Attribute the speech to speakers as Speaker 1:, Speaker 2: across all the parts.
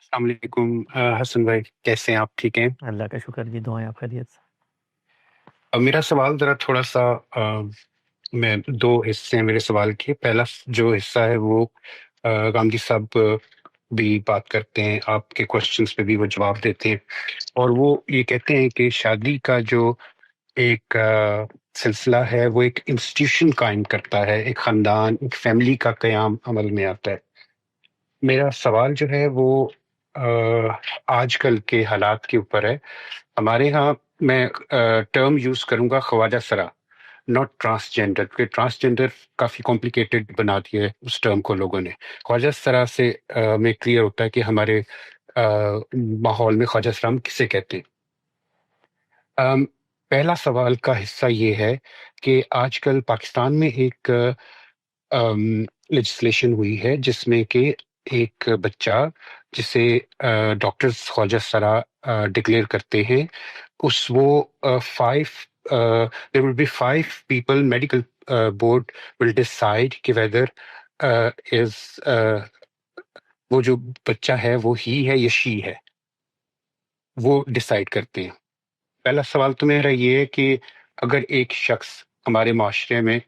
Speaker 1: السلام علیکم حسن بھائی، کیسے ہیں آپ؟ ٹھیک ہیں؟
Speaker 2: اللہ کا شکر جی، دعائیں آپ خیریت سے؟
Speaker 1: اب میرا سوال ذرا تھوڑا سا میں دو حصے ہیں میرے سوال کے۔ پہلا جو حصہ ہے وہ گاندھی صاحب بھی بات کرتے ہیں، آپ کے کوشچنس پہ بھی وہ جواب دیتے ہیں، اور وہ یہ کہتے ہیں کہ شادی کا جو ایک سلسلہ ہے وہ ایک انسٹیٹیوشن قائم کرتا ہے، ایک خاندان، ایک فیملی کا قیام عمل میں آتا ہے۔ میرا سوال جو ہے وہ آج کل کے حالات کے اوپر ہے۔ ہمارے ہاں میں ٹرم یوز کروں گا خواجہ سرا، ناٹ ٹرانسجینڈر، کیونکہ ٹرانسجینڈر کافی کمپلیکیٹڈ بنا دیا ہے اس ٹرم کو لوگوں نے۔ خواجہ سرا سے میں کلیئر ہوتا ہے کہ ہمارے ماحول میں خواجہ سرا ہم کسے کہتے ہیں۔ پہلا سوال کا حصہ یہ ہے کہ آج کل پاکستان میں ایک لیجسلیشن ہوئی ہے جس میں کہ ایک بچہ جسے ڈاکٹرز خواجہ سرا ڈکلیئر کرتے ہیں، اس وہ there will be 5 people medical board will decide کہ whether is وہ جو بچہ ہے وہ ہی ہے یا شی ہے، وہ ڈیسائیڈ کرتے ہیں۔ پہلا سوال تو میرا یہ ہے کہ اگر ایک شخص ہمارے معاشرے میں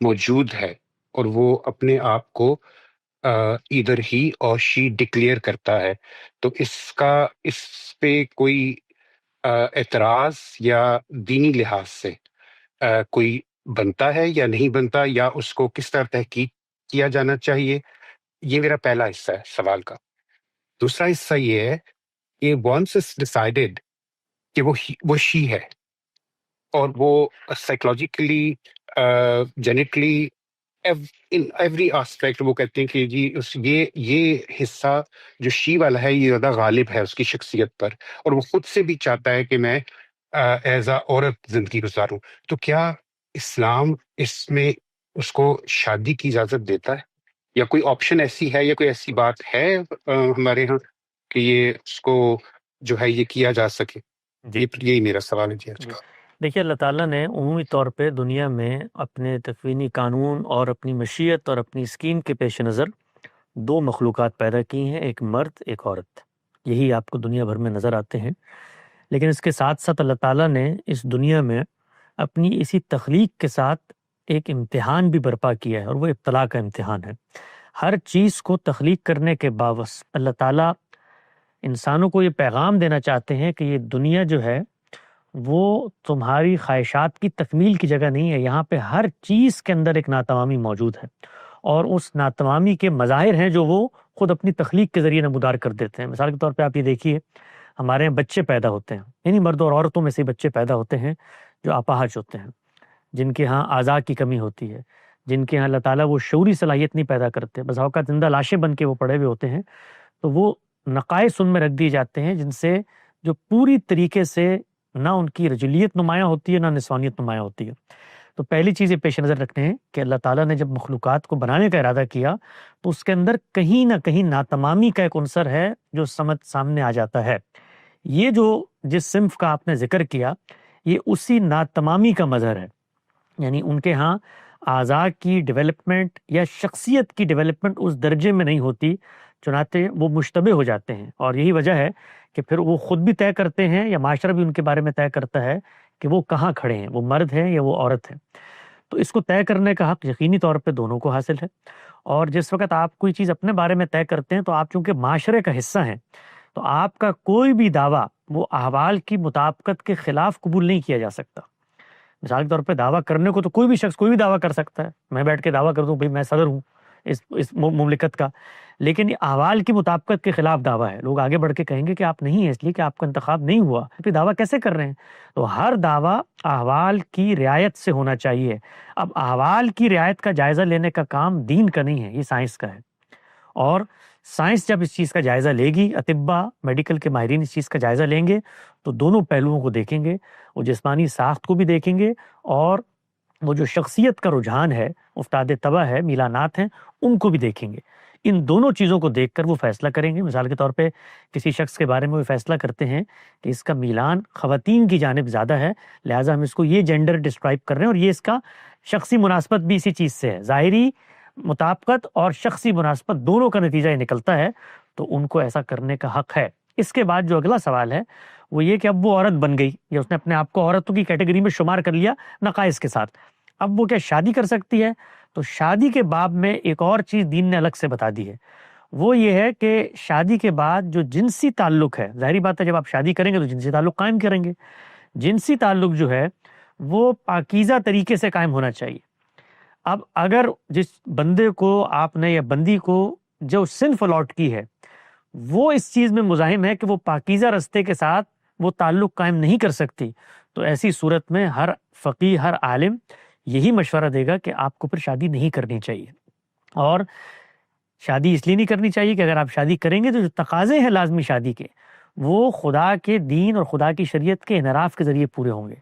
Speaker 1: موجود ہے اور وہ اپنے آپ کو ادھر ہی اور شی ڈکلیئر کرتا ہے، تو اس پہ کوئی اعتراض یا دینی لحاظ سے کوئی بنتا ہے یا نہیں بنتا، یا اس کو کس طرح تحقیق کیا جانا چاہیے؟ یہ میرا پہلا حصہ ہے سوال کا۔ دوسرا حصہ یہ ہے کہ once it's decided کہ وہ شی ہے، اور وہ سائیکولوجیکلی جینیٹلی ان ایوری آسپیکٹ وہ کہتے ہیں کہ جی یہ حصہ جو شی والا ہے یہ زیادہ غالب ہے اس کی شخصیت پر، اور وہ خود سے بھی چاہتا ہے کہ میں ایز اے عورت زندگی گزاروں۔ تو کیا اسلام اس میں اس کو شادی کی اجازت دیتا ہے، یا کوئی آپشن ایسی ہے، یا کوئی ایسی بات ہے ہمارے ہاں کہ یہ اس کو جو ہے یہ کیا جا سکے؟
Speaker 2: جی
Speaker 1: یہی میرا سوال ہے جی آج
Speaker 2: جی
Speaker 1: کا۔
Speaker 2: دیکھیے، اللہ تعالیٰ نے عمومی طور پہ دنیا میں اپنے تکوینی قانون اور اپنی مشیت اور اپنی اسکیم کے پیش نظر دو مخلوقات پیدا کی ہیں، ایک مرد ایک عورت۔ یہی آپ کو دنیا بھر میں نظر آتے ہیں، لیکن اس کے ساتھ ساتھ اللہ تعالیٰ نے اس دنیا میں اپنی اسی تخلیق کے ساتھ ایک امتحان بھی برپا کیا ہے، اور وہ ابتلا کا امتحان ہے۔ ہر چیز کو تخلیق کرنے کے باوجود اللہ تعالیٰ انسانوں کو یہ پیغام دینا چاہتے ہیں کہ یہ دنیا جو ہے وہ تمہاری خواہشات کی تکمیل کی جگہ نہیں ہے، یہاں پہ ہر چیز کے اندر ایک ناتمامی موجود ہے، اور اس ناتمامی کے مظاہر ہیں جو وہ خود اپنی تخلیق کے ذریعے نمودار کر دیتے ہیں۔ مثال کے طور پہ آپ یہ دیکھیے، ہمارے یہاں بچے پیدا ہوتے ہیں، یعنی مرد اور عورتوں میں سے بچے پیدا ہوتے ہیں جو اپاہج ہوتے ہیں، جن کے ہاں اعضاء کی کمی ہوتی ہے، جن کے ہاں اللہ تعالیٰ وہ شعوری صلاحیت نہیں پیدا کرتے، بس اوقات زندہ لاشیں بن کے وہ پڑے ہوئے ہوتے ہیں، تو وہ نقائص ان میں رکھ دیے جاتے ہیں جن سے جو پوری طریقے سے نہ ان کی رجولیت نمایاں ہوتی ہے نہ نسوانیت نمایاں ہوتی ہے۔ تو پہلی چیز یہ پیش نظر رکھتے ہیں کہ اللہ تعالیٰ نے جب مخلوقات کو بنانے کا ارادہ کیا تو اس کے اندر کہیں نہ کہیں ناتمامی کا ایک عنصر ہے جو سامنے آ جاتا ہے۔ یہ جو جس صنف کا آپ نے ذکر کیا، یہ اسی ناتمامی کا مظہر ہے، یعنی ان کے ہاں اعضاء کی ڈیولپمنٹ یا شخصیت کی ڈیولپمنٹ اس درجے میں نہیں ہوتی، چنانچہ وہ مشتبہ ہو جاتے ہیں، اور یہی وجہ ہے کہ پھر وہ خود بھی طے کرتے ہیں یا معاشرہ بھی ان کے بارے میں طے کرتا ہے کہ وہ کہاں کھڑے ہیں، وہ مرد ہیں یا وہ عورت ہے۔ تو اس کو طے کرنے کا حق یقینی طور پہ دونوں کو حاصل ہے، اور جس وقت آپ کوئی چیز اپنے بارے میں طے کرتے ہیں تو آپ چونکہ معاشرے کا حصہ ہیں، تو آپ کا کوئی بھی دعویٰ وہ احوال کی مطابقت کے خلاف قبول نہیں کیا جا سکتا۔ مثال کے طور پہ دعویٰ کرنے کو تو کوئی بھی شخص کوئی بھی دعویٰ کر سکتا ہے، میں بیٹھ کے دعویٰ کر دوں بھئی میں صدر ہوں اس مملکت کا، لیکن یہ احوال کی مطابقت کے خلاف دعویٰ ہے، لوگ آگے بڑھ کے کہیں گے کہ آپ نہیں ہیں اس لیے کہ آپ کا انتخاب نہیں ہوا، پھر دعویٰ کیسے کر رہے ہیں؟ تو ہر دعویٰ احوال کی رعایت سے ہونا چاہیے۔ اب احوال کی رعایت کا جائزہ لینے کا کام دین کا نہیں ہے، یہ سائنس کا ہے، اور سائنس جب اس چیز کا جائزہ لے گی، اطباء میڈیکل کے ماہرین اس چیز کا جائزہ لیں گے تو دونوں پہلوؤں کو دیکھیں گے، وہ جسمانی ساخت کو بھی دیکھیں گے، اور وہ جو شخصیت کا رجحان ہے، افتاد طبع ہے، میلانات ہیں، ان کو بھی دیکھیں گے۔ ان دونوں چیزوں کو دیکھ کر وہ فیصلہ کریں گے۔ مثال کے طور پہ کسی شخص کے بارے میں وہ فیصلہ کرتے ہیں کہ اس کا میلان خواتین کی جانب زیادہ ہے، لہٰذا ہم اس کو یہ جینڈر ڈسکرائب کر رہے ہیں، اور یہ اس کا شخصی مناسبت بھی اسی چیز سے ہے، ظاہری مطابقت اور شخصی مناسبت دونوں کا نتیجہ یہ نکلتا ہے، تو ان کو ایسا کرنے کا حق ہے۔ اس کے بعد جو اگلا سوال ہے وہ یہ کہ اب وہ عورت بن گئی یا اس نے اپنے آپ کو عورتوں کی کیٹیگری میں شمار کر لیا نقائص کے ساتھ، اب وہ کیا شادی کر سکتی ہے؟ تو شادی کے باب میں ایک اور چیز دین نے الگ سے بتا دی ہے، وہ یہ ہے کہ شادی کے بعد جو جنسی تعلق ہے، ظاہری بات ہے جب آپ شادی کریں گے تو جنسی تعلق قائم کریں گے، جنسی تعلق جو ہے وہ پاکیزہ طریقے سے قائم ہونا چاہیے۔ اب اگر جس بندے کو آپ نے یا بندی کو جو صنف الاٹ کی ہے وہ اس چیز میں مزاحم ہے کہ وہ پاکیزہ رستے کے ساتھ وہ تعلق قائم نہیں کر سکتی، تو ایسی صورت میں ہر فقیہ، ہر عالم یہی مشورہ دے گا کہ آپ کو پھر شادی نہیں کرنی چاہیے۔ اور شادی اس لیے نہیں کرنی چاہیے کہ اگر آپ شادی کریں گے تو جو تقاضے ہیں لازمی شادی کے وہ خدا کے دین اور خدا کی شریعت کے انحراف کے ذریعے پورے ہوں گے۔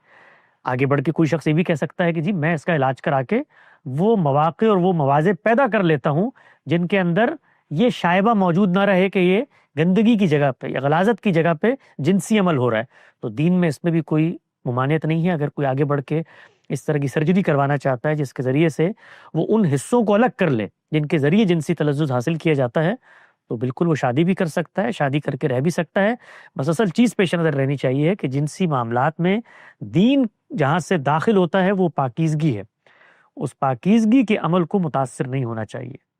Speaker 2: آگے بڑھ کے کوئی شخص یہ بھی کہہ سکتا ہے کہ جی میں اس کا علاج کرا کے وہ مواقع اور وہ مواضع پیدا کر لیتا ہوں جن کے اندر یہ شائبہ موجود نہ رہے کہ یہ گندگی کی جگہ پہ یا غلاظت کی جگہ پہ جنسی عمل ہو رہا ہے، تو دین میں اس میں بھی کوئی ممانعت نہیں ہے۔ اگر کوئی آگے بڑھ کے اس طرح کی سرجری کروانا چاہتا ہے جس کے ذریعے سے وہ ان حصوں کو الگ کر لے جن کے ذریعے جنسی تلذذ حاصل کیا جاتا ہے، تو بالکل وہ شادی بھی کر سکتا ہے، شادی کر کے رہ بھی سکتا ہے۔ بس اصل چیز پیش نظر رہنی چاہیے کہ جنسی معاملات میں دین جہاں سے داخل ہوتا ہے وہ پاکیزگی ہے، اس پاکیزگی کے عمل کو متاثر نہیں ہونا چاہیے۔